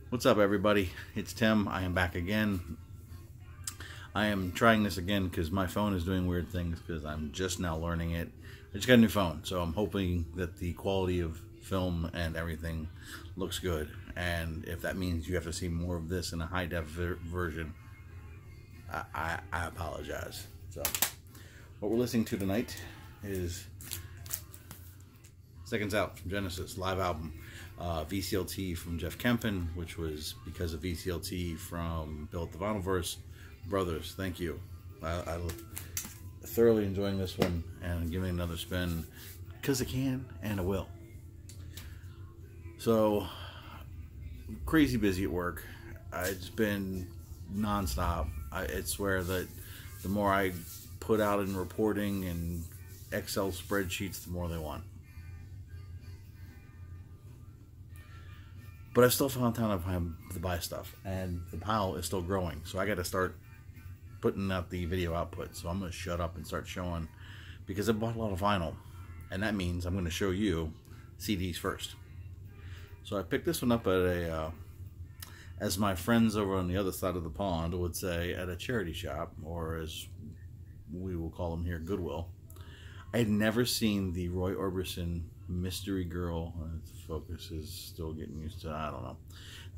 What's up, everybody? It's Tim. I am back again. I am trying this again because my phone is doing weird things because I'm just now learning it. I just got a new phone, so I'm hoping that the quality of film and everything looks good. And if that means you have to see more of this in a high-def version, I apologize. So, what we're listening to tonight is Seconds Out from Genesis, live album. VCLT from Jeff Kempin, which was because of VCLT from Bill at the Vinylverse brothers. Thank you. I'm thoroughly enjoying this one and giving it another spin because I can and I will. So, crazy busy at work. It's been non-stop. I swear that the more I put out in reporting and Excel spreadsheets, the more they want. But I've still found time to buy stuff, and the pile is still growing. So I got to start putting out the video output. So I'm going to shut up and start showing, because I bought a lot of vinyl, and that means I'm going to show you CDs first. So I picked this one up at a, as my friends over on the other side of the pond would say, at a charity shop, or as we will call them here, Goodwill. I had never seen the Roy Orbison Mystery Girl, the focus is still getting used to, I don't know,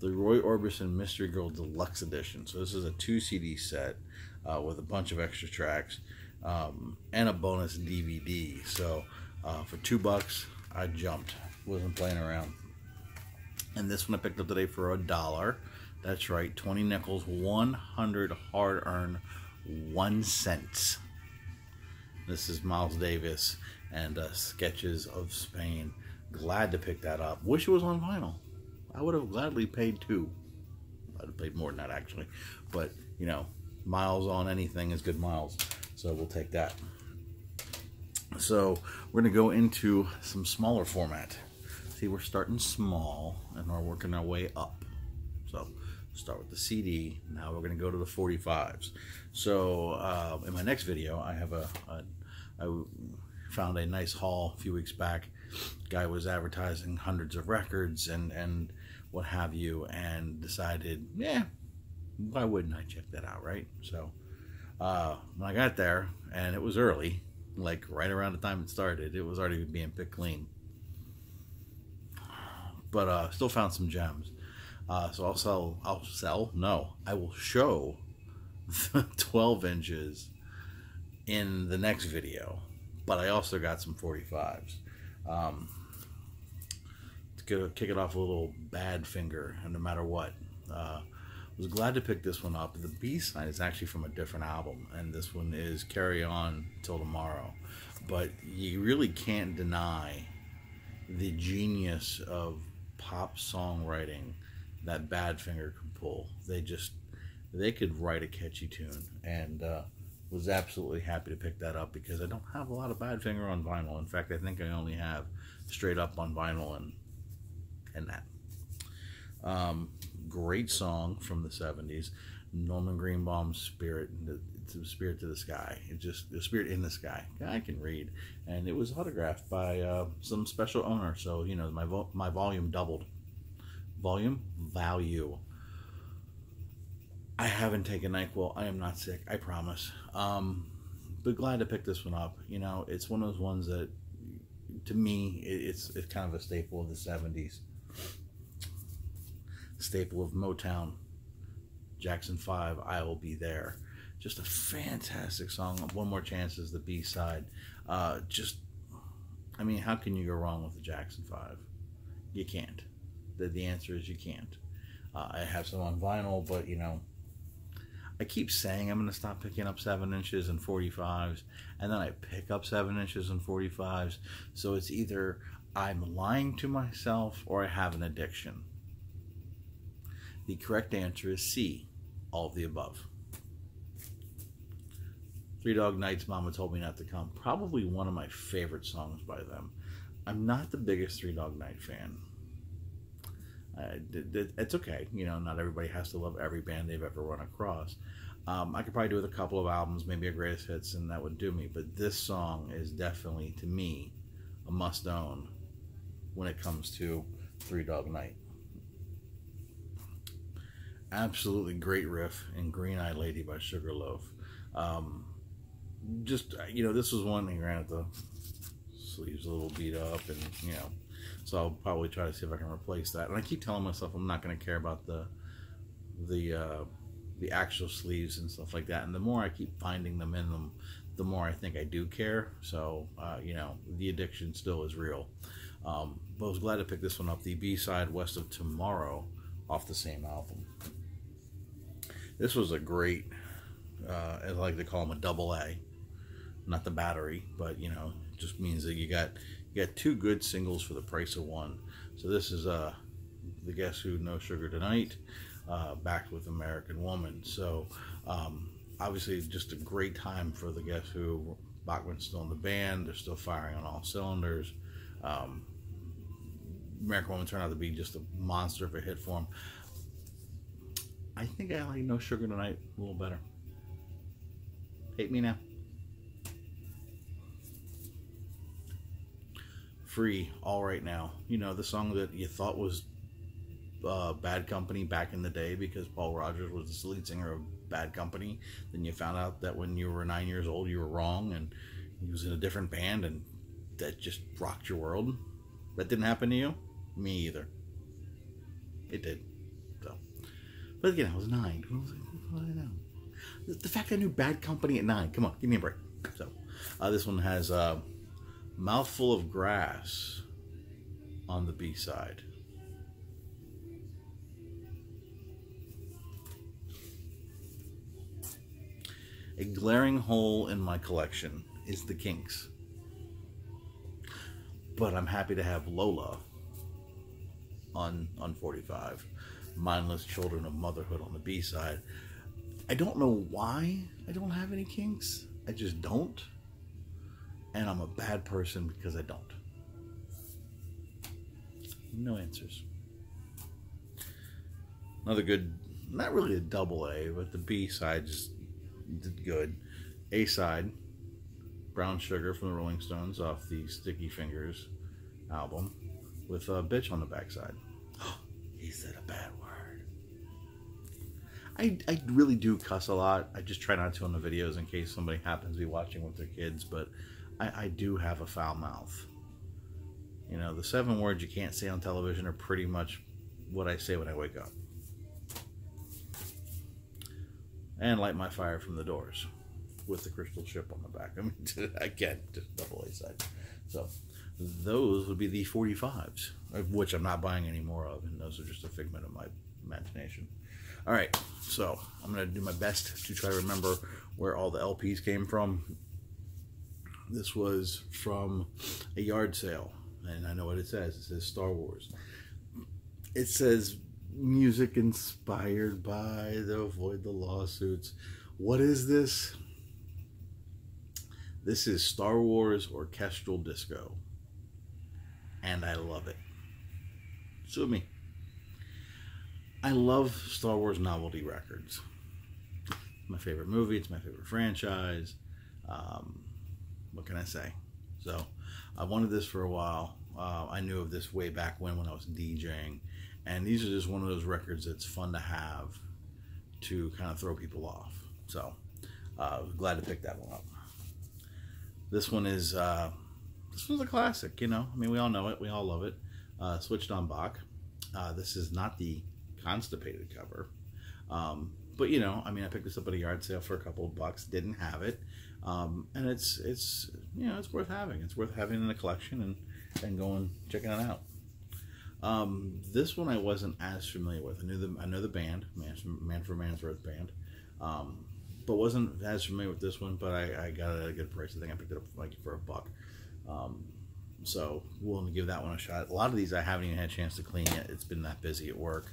the Roy Orbison Mystery Girl Deluxe Edition. So this is a 2 CD set with a bunch of extra tracks and a bonus DVD. So for $2 I jumped, wasn't playing around. And this one I picked up today for $1. That's right, 20 nickels, 100 hard-earned 1 cent. This is Miles Davis and Sketches of Spain. Glad to pick that up. Wish it was on vinyl. I would have gladly paid $2. I'd have paid more than that, actually. But, you know, miles on anything is good miles. So we'll take that. So we're going to go into some smaller format. See, we're starting small and we're working our way up. So start with the CD. Now we're going to go to the 45s. So in my next video, I have I found a nice haul a few weeks back. Guy was advertising hundreds of records and what have you, and decided, yeah, why wouldn't I check that out, right? So when I got there, and it was early, like right around the time it started, it was already being picked clean. But still found some gems. So I will show the 12 inches in the next video, but I also got some 45s. To kick it off a little Badfinger, and no matter what. Was glad to pick this one up. The B-side is actually from a different album, and this one is Carry On Till Tomorrow. But you really can't deny the genius of pop songwriting that Badfinger can pull. They could write a catchy tune, and was absolutely happy to pick that up because I don't have a lot of Badfinger on vinyl. In fact, I think I only have straight up on vinyl and that. Great song from the 70s, Norman Greenbaum's Spirit, the Spirit to the Sky. It just, the Spirit in the Sky. I can read, and it was autographed by some special owner. So you know, my volume doubled. Volume value. I haven't taken NyQuil. I am not sick, I promise. But glad to pick this one up. You know, it's one of those ones that, to me, it's kind of a staple of the 70s. Staple of Motown. Jackson 5, I Will Be There. Just a fantastic song. One More Chance is the B-side. I mean, how can you go wrong with the Jackson 5? You can't. The answer is you can't. I have some on vinyl, but you know, I keep saying I'm going to stop picking up 7 inches and 45s, and then I pick up 7 inches and 45s. So it's either I'm lying to myself or I have an addiction. The correct answer is C, all of the above. Three Dog Night's Mama Told Me Not to Come. Probably one of my favorite songs by them. I'm not the biggest Three Dog Night fan. It's okay, you know, not everybody has to love every band they've ever run across. I could probably do with a couple of albums, maybe a greatest hits, and that would do me. But this song is definitely, to me, a must-own when it comes to Three Dog Night. Absolutely great riff in Green Eyed Lady by Sugarloaf. Just, this was one, granted the sleeves a little beat up, and, so I'll probably try to see if I can replace that. And I keep telling myself I'm not going to care about the actual sleeves and stuff like that. And the more I keep finding them in them, the more I think I do care. So, the addiction still is real. But I was glad to pick this one up, the B-side West of Tomorrow, off the same album. This was a great, I like to call them a double A. Not the battery, but, just means that you got two good singles for the price of one. So this is the Guess Who, No Sugar Tonight, backed with American Woman. So obviously just a great time for the Guess Who. Bachman's still in the band. They're still firing on all cylinders. American Woman turned out to be just a monster of a hit for him. I think I like No Sugar Tonight a little better. Hate me now. Free, All Right Now. The song that you thought was Bad Company back in the day because Paul Rodgers was the lead singer of Bad Company. Then you found out that when you were 9 years old, you were wrong, and he was in a different band, and that just rocked your world. That didn't happen to you? Me either. It did. So, but again, I was 9. I was like, what do I know? The fact I knew Bad Company at 9. Come on, give me a break. So, this one has Mouthful of Grass on the B-side. A glaring hole in my collection is the Kinks. But I'm happy to have Lola on 45. Mindless Children of Motherhood on the B-side. I don't know why I don't have any Kinks. I just don't. And I'm a bad person because I don't. No answers. Another good, not really a double A, but the B side just did good. A side, Brown Sugar from the Rolling Stones off the Sticky Fingers album with a bitch on the backside. He said a bad word. I really do cuss a lot. I just try not to on the videos in case somebody happens to be watching with their kids, but I do have a foul mouth. The 7 words you can't say on television are pretty much what I say when I wake up. And Light My Fire from the Doors with the crystal ship on the back. I mean, again, just double A side. So those would be the 45s, of which I'm not buying any more of, and those are just a figment of my imagination. All right, so I'm going to do my best to try to remember where all the LPs came from. This was from a yard sale, and I know what it says. It says Star Wars. It says music inspired by to avoid the lawsuits. What is this? This is Star Wars Orchestral Disco, and I love it. Sue me. I love Star Wars novelty records. It's my favorite movie. It's my favorite franchise. What can I say? So I wanted this for a while. I knew of this way back when I was DJing, and these are just one of those records that's fun to have to kind of throw people off. So glad to pick that one up. This one is this one's a classic. I mean, we all know it, we all love it. Switched on Bach. This is not the Constipated cover, but I mean, I picked this up at a yard sale for a couple of bucks. Didn't have it. And it's worth having. It's worth having in a collection and going checking it out. This one I wasn't as familiar with. I know the band, Manfred Mann's Earth Band, but wasn't as familiar with this one. But I got it at a good price. I think I picked it up like for $1. So willing to give that one a shot. A lot of these I haven't even had a chance to clean yet. It's been that busy at work.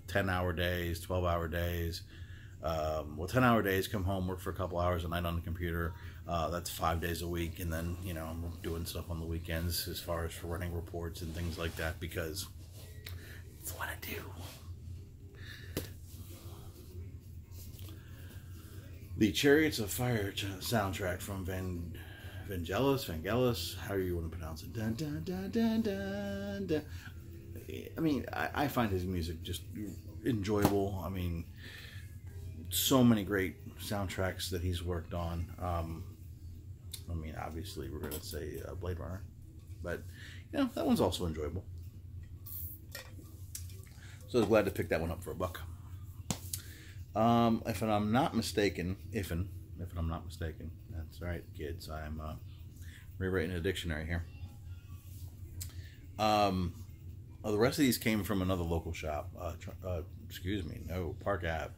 10-hour days, 12-hour days. 10-hour days, come home, work for a couple hours a night on the computer. That's 5 days a week, and then I'm doing stuff on the weekends as far as for running reports and things like that because it's what I do. The Chariots of Fire soundtrack from Vangelis, however you want to pronounce it. Dun, dun, dun, dun, dun, dun. I mean, I find his music just enjoyable. I mean, so many great soundtracks that he's worked on. I mean, obviously, we're going to say Blade Runner, but you know, that one's also enjoyable. So I was glad to pick that one up for $1. If I'm not mistaken, if I'm not mistaken, that's right, kids. I'm rewriting a dictionary here. The rest of these came from another local shop. Park Ave.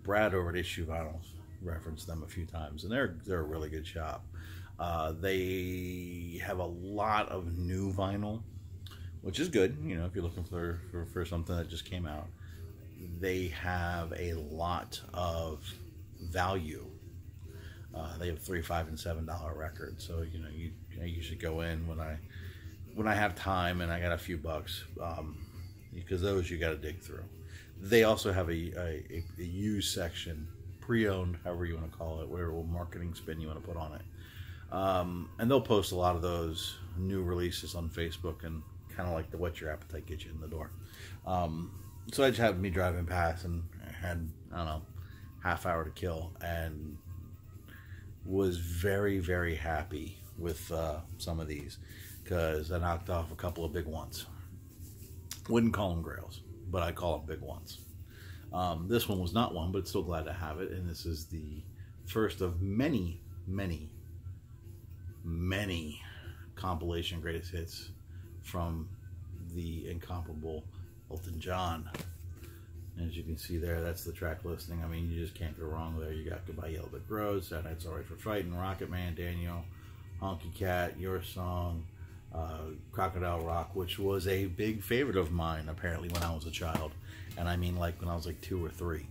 Brad over at Issue Vinyls referenced them a few times, and they're a really good shop. They have a lot of new vinyl, which is good. You know, if you're looking for something that just came out, they have a lot of value. They have $3, $5, and $7 records. So you know, I usually go in when I have time and I got a few bucks, because those you got to dig through. They also have a used section, pre-owned, however you want to call it, whatever marketing spin you want to put on it. And they'll post a lot of those new releases on Facebook, and kind of like the whet your appetite, get you in the door. So I just happened to be driving past and had, I don't know, half hour to kill, and was very, very happy with some of these, because I knocked off a couple of big ones. Wouldn't call them grails, but I call them big ones. This one was not one, but still glad to have it. And this is the first of many, many, many compilation greatest hits from the incomparable Elton John. As you can see there, that's the track listing. I mean, you just can't go wrong there. You got Goodbye Yellow Brick Road, Saturday Night's Alright for Fighting, Rocket Man, Daniel, Honky Cat, Your Song, Crocodile Rock, which was a big favorite of mine apparently when I was a child, and I mean like when I was like 2 or 3.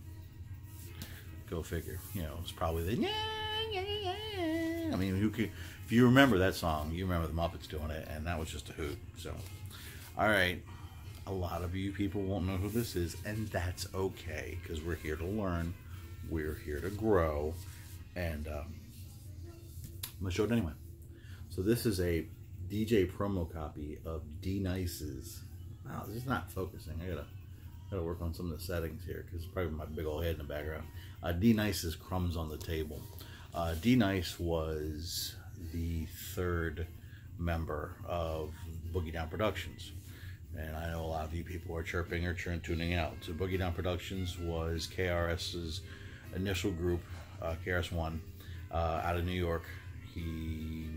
Go figure. You know, it's probably the I mean, who could, if you remember that song, you remember the Muppets doing it, and that was just a hoot. So, all right, a lot of you people won't know who this is, and that's okay, because we're here to learn, we're here to grow, and I'm gonna show it anyway. So this is a DJ promo copy of D Nice's. Wow, this is not focusing. I gotta work on some of the settings here, because it's probably my big old head in the background. D Nice's Crumbs on the Table. D Nice was the 3rd member of Boogie Down Productions, and I know a lot of you people are chirping or tuning out. So Boogie Down Productions was KRS's initial group, KRS-One, out of New York. He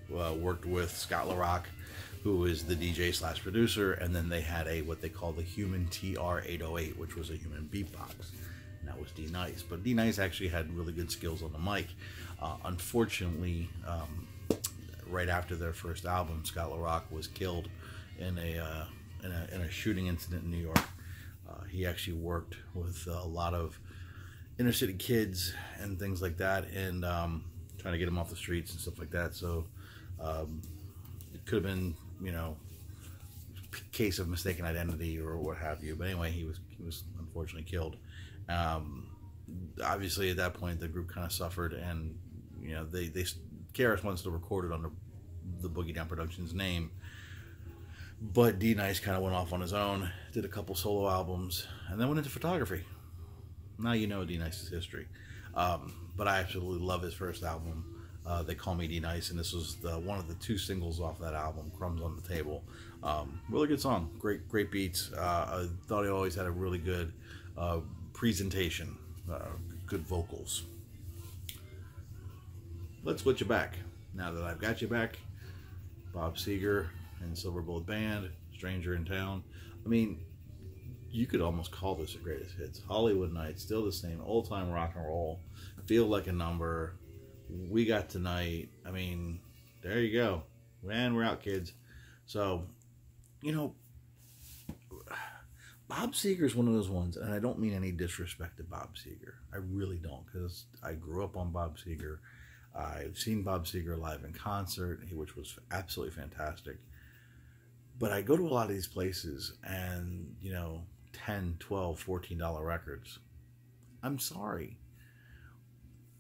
worked with Scott LaRock, who is the DJ / producer, and then they had what they call the Human TR-808, which was a human beatbox, and that was D Nice. But D Nice actually had really good skills on the mic. Unfortunately, right after their first album, Scott LaRock was killed in a shooting incident in New York. He actually worked with a lot of inner city kids and things like that, and trying to get them off the streets and stuff like that. So it could have been, you know, case of mistaken identity or what have you. But anyway, he was unfortunately killed. Obviously, at that point, the group kind of suffered, and you know, KRS-One still recorded under the Boogie Down Productions name, but D Nice kind of went off on his own, did a couple solo albums, and then went into photography. Now you know D Nice's history. But I absolutely love his first album. They Call Me D Nice, and this was one of the 2 singles off that album, Crumbs on the Table. Really good song, great beats. I thought he always had a really good presentation, good vocals. Let's switch you back. Now that I've got you back, Bob Seger and Silver Bullet Band, Stranger in Town. I mean, you could almost call this a greatest hits. Hollywood Nights, still the same, old time rock and roll. Feel Like a Number, We Got Tonight. I mean, there you go. Man, we're out, kids. So, you know, Bob Seger is one of those ones, and I don't mean any disrespect to Bob Seger. I really don't, because I grew up on Bob Seger. I've seen Bob Seger live in concert, which was absolutely fantastic. But I go to a lot of these places, and, you know, $10, $12, $14 records. I'm sorry.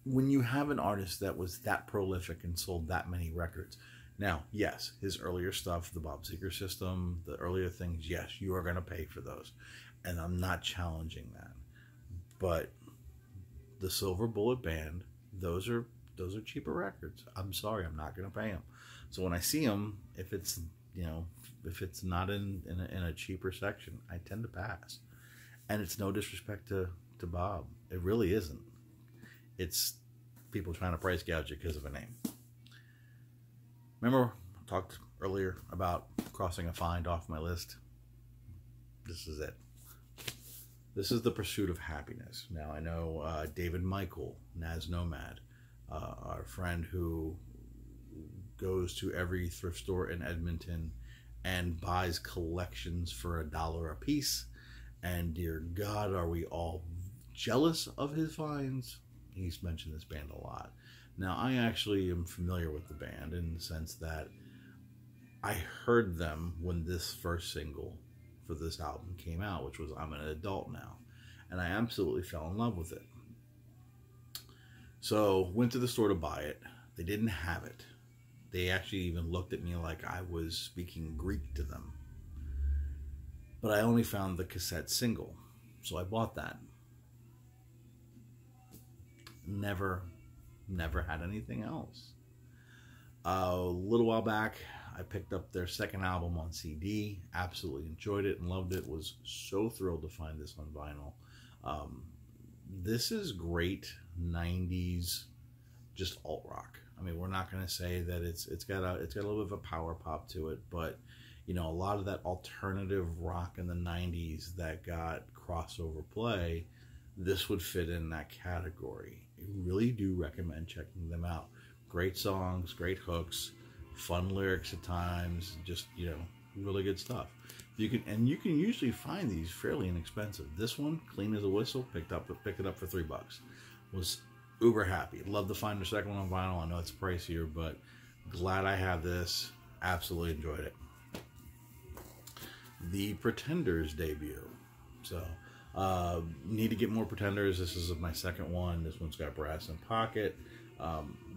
When you have an artist that was that prolific and sold that many records, Now, yes, his earlier stuff, the Bob Seger system, the earlier things, yes, you are going to pay for those. And I'm not challenging that. But the Silver Bullet Band, those are cheaper records. I'm sorry, I'm not going to pay them. So when I see them, if it's, if it's not in a cheaper section, I tend to pass. And it's no disrespect to Bob. It really isn't. It's people trying to price gouge it because of a name. Remember, I talked earlier about crossing a find off my list. This is it. This is The Pursuit of Happiness. Now, I know David Michael, Naz Nomad, our friend who goes to every thrift store in Edmonton and buys collections for $1 a piece. And dear God, are we all jealous of his finds? He's mentioned this band a lot. Now, I actually am familiar with the band in the sense that I heard them when this first single for this album came out, which was I'm an Adult Now. And I absolutely fell in love with it. So, went to the store to buy it. They didn't have it. They actually even looked at me like I was speaking Greek to them. But I only found the cassette single. So I bought that. Never had anything else. A little while back, I picked up their second album on CD. Absolutely enjoyed it and loved it. Was so thrilled to find this on vinyl. This is great 90s, just alt rock. I mean, we're not going to say that it's got a little bit of a power pop to it, but a lot of that alternative rock in the 90s that got crossover play, this would fit in that category. I really do recommend checking them out. Great songs, great hooks, fun lyrics at times, just, really good stuff. You can usually find these fairly inexpensive. This one, clean as a whistle, picked it up for $3. Was uber happy. Love to find the second one on vinyl. I know it's pricier, but glad I have this. Absolutely enjoyed it. The Pretenders debut. So, need to get more Pretenders. This is my second one. This one's got brass and pocket.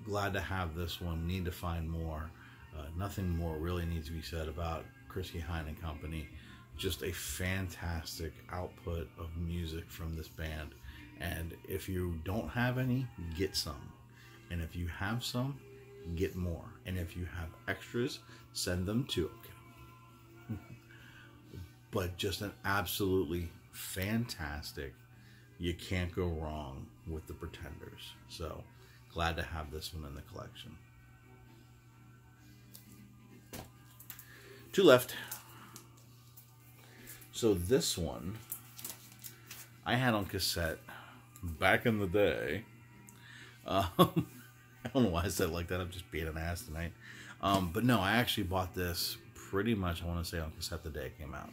Glad to have this one. Need to find more. Nothing more really needs to be said about Chrissy Hine and Company. Just a fantastic output of music from this band. And if you don't have any, get some. And if you have some, get more. And if you have extras, send them too. Okay. But just an absolutely fantastic, you can't go wrong with the Pretenders. So glad to have this one in the collection. Two left. So this one I had on cassette back in the day. I don't know why I said it like that. I'm just being an ass tonight. But no, I actually bought this pretty much, I want to say, on cassette the day it came out.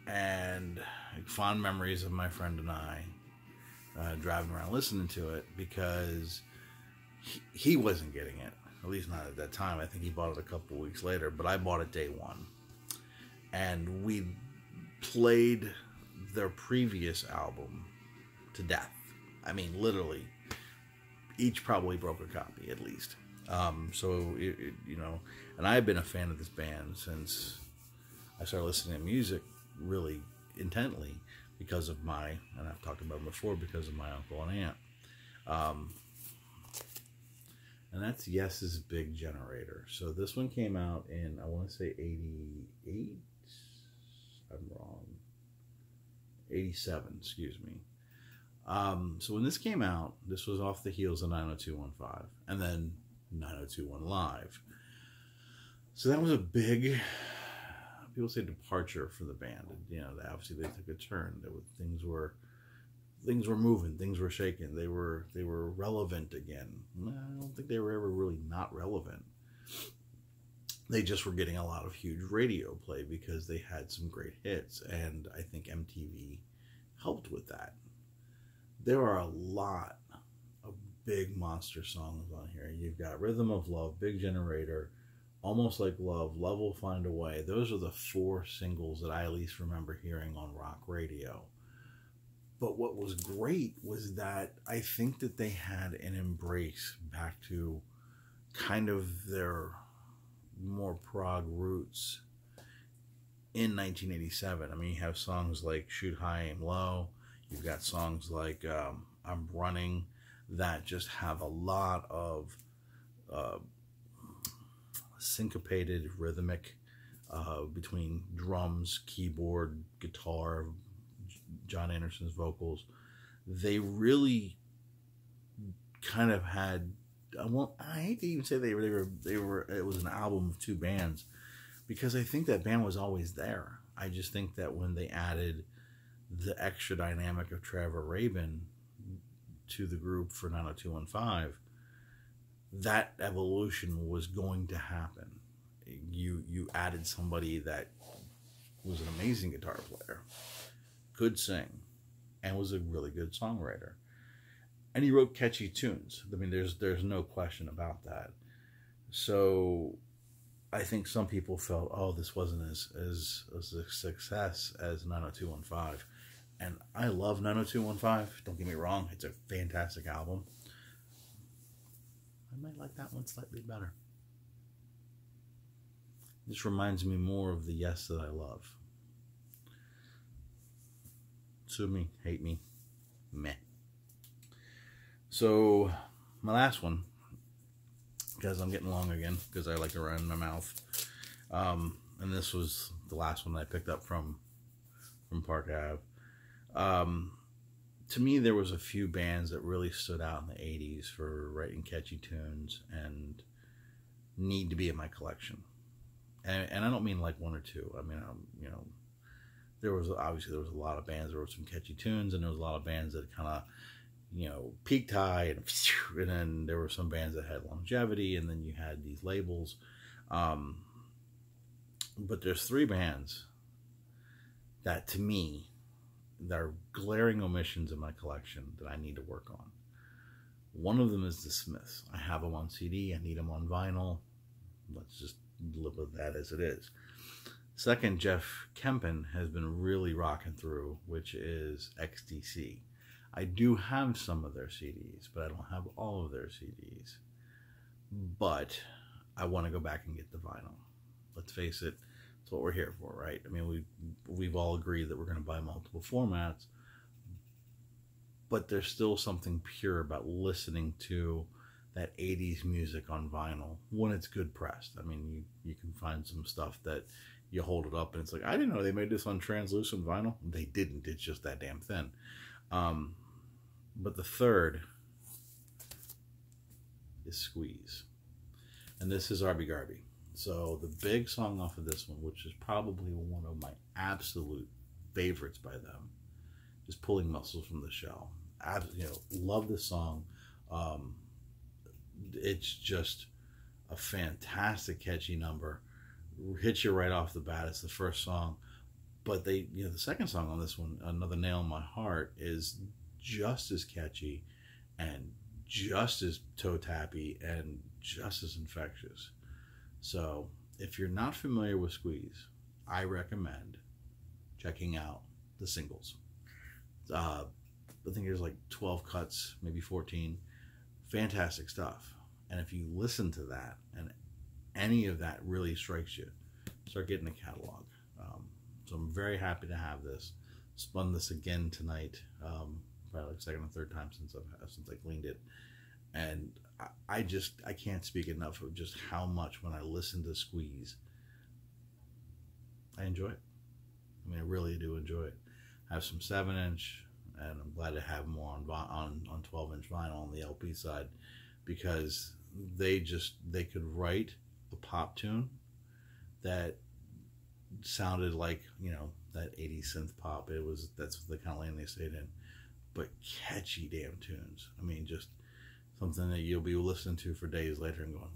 And fond memories of my friend and I driving around listening to it, because he wasn't getting it. At least not at that time. I think he bought it a couple weeks later, but I bought it day one. And we played their previous album to death. I mean, literally, each probably broke a copy at least. So, and I have been a fan of this band since I started listening to music really intently because of and I've talked about it before, because of my uncle and aunt. And that's Yes's Big Generator. So this one came out in, I want to say 88? I'm wrong. 87, excuse me. So when this came out, this was off the heels of 90215, and then 9021 Live. So that was a big, people say, departure for the band. And, obviously they took a turn. Things were moving, things were shaking. They were relevant again. I don't think they were ever really not relevant. They just were getting a lot of huge radio play because they had some great hits, and I think MTV helped with that. There are a lot of big monster songs on here. You've got Rhythm of Love, Big Generator, Almost Like Love, Love Will Find a Way. Those are the 4 singles that I at least remember hearing on rock radio. But what was great was that I think that they had an embrace back to kind of their more prog roots in 1987. I mean, you have songs like Shoot High, Aim Low. You've got songs like I'm Running that just have a lot of syncopated, rhythmic between drums, keyboard, guitar, John Anderson's vocals. They really kind of had, I hate to even say they were it was an album of two bands, because I think that band was always there. I just think that when they added the extra dynamic of Trevor Rabin to the group for 90215, that evolution was going to happen. You added somebody that was an amazing guitar player, could sing, and was a really good songwriter. And he wrote catchy tunes. I mean, there's no question about that. So I think some people felt, oh, this wasn't as a success as 90215. And I love 90215. Don't get me wrong. It's a fantastic album. I might like that one slightly better. This reminds me more of the Yes that I love. Sue me, hate me, meh. So, my last one, because I'm getting long again, because I like to run my mouth. And this was the last one I picked up from Park Ave. To me, there was a few bands that really stood out in the 80s for writing catchy tunes and need to be in my collection. And I don't mean like one or two. I mean, you know, there was a lot of bands. There were some catchy tunes, and there was a lot of bands that kind of, you know, peaked high, and then there were some bands that had longevity, and then you had these labels. But there's three bands that, to me, that are glaring omissions in my collection that I need to work on. One of them is the Smiths. I have them on CD. I need them on vinyl. Let's just live with that as it is. Second, Jeff Kempen has been really rocking through, which is XTC. I do have some of their CDs, but I don't have all of their CDs. But I want to go back and get the vinyl. Let's face it, that's what we're here for, right? I mean, we've all agreed that we're going to buy multiple formats, but there's still something pure about listening to that 80s music on vinyl when it's good pressed. I mean, you can find some stuff that you hold it up and it's like, I didn't know they made this on translucent vinyl. They didn't. It's just that damn thin. But the third is Squeeze. And this is Arby Garby. So the big song off of this one, which is probably one of my absolute favorites by them, is Pulling Muscles from the Shell. You know, love this song. It's just a fantastic, catchy number. Hits you right off the bat. It's the first song. But the second song on this one, Another Nail in My Heart, is just as catchy and just as toe-tappy and just as infectious. So if you're not familiar with Squeeze, I recommend checking out the singles. I think there's like 12 cuts, maybe 14. Fantastic stuff. And if you listen to that and any of that really strikes you, start getting the catalog. So I'm very happy to have this. Spun this again tonight, probably like second or third time since I cleaned it. And I can't speak enough of just how much when I listen to Squeeze, I enjoy it. I mean, I really do enjoy it. I have some 7-inch, and I'm glad to have more on 12-inch vinyl on the LP side, because they could write a pop tune that sounded like, you know, that 80s synth pop. That's the kind of lane they stayed in, but catchy damn tunes. I mean, just something that you'll be listening to for days later and going,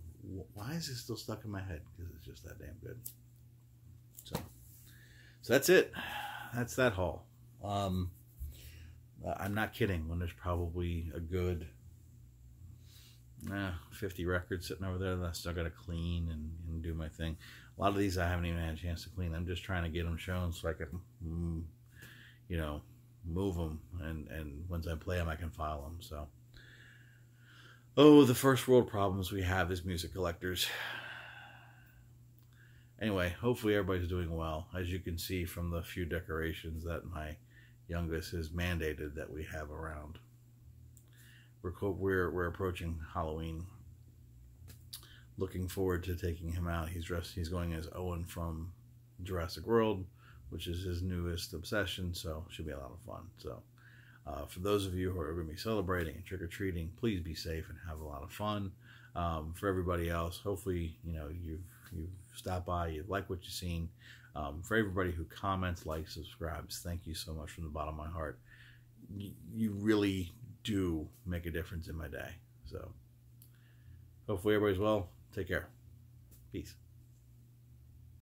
why is this still stuck in my head? Because it's just that damn good. So that's it. That's that haul. I'm not kidding when there's probably a good 50 records sitting over there that I still got to clean and do my thing. A lot of these I haven't even had a chance to clean. I'm just trying to get them shown so I can, you know, move them. And once I play them, I can file them. So, oh, the first world problems we have as music collectors. Anyway, hopefully everybody's doing well. As you can see from the few decorations that my youngest has mandated that we have around. We're approaching Halloween. Looking forward to taking him out. He's going as Owen from Jurassic World, which is his newest obsession, so should be a lot of fun. So for those of you who are going to be celebrating and trick-or-treating, please be safe and have a lot of fun. For everybody else, hopefully, you know, you've stopped by, you like what you've seen. For everybody who comments, likes, subscribes, thank you so much from the bottom of my heart. You really do make a difference in my day. So hopefully everybody's well. Take care. Peace.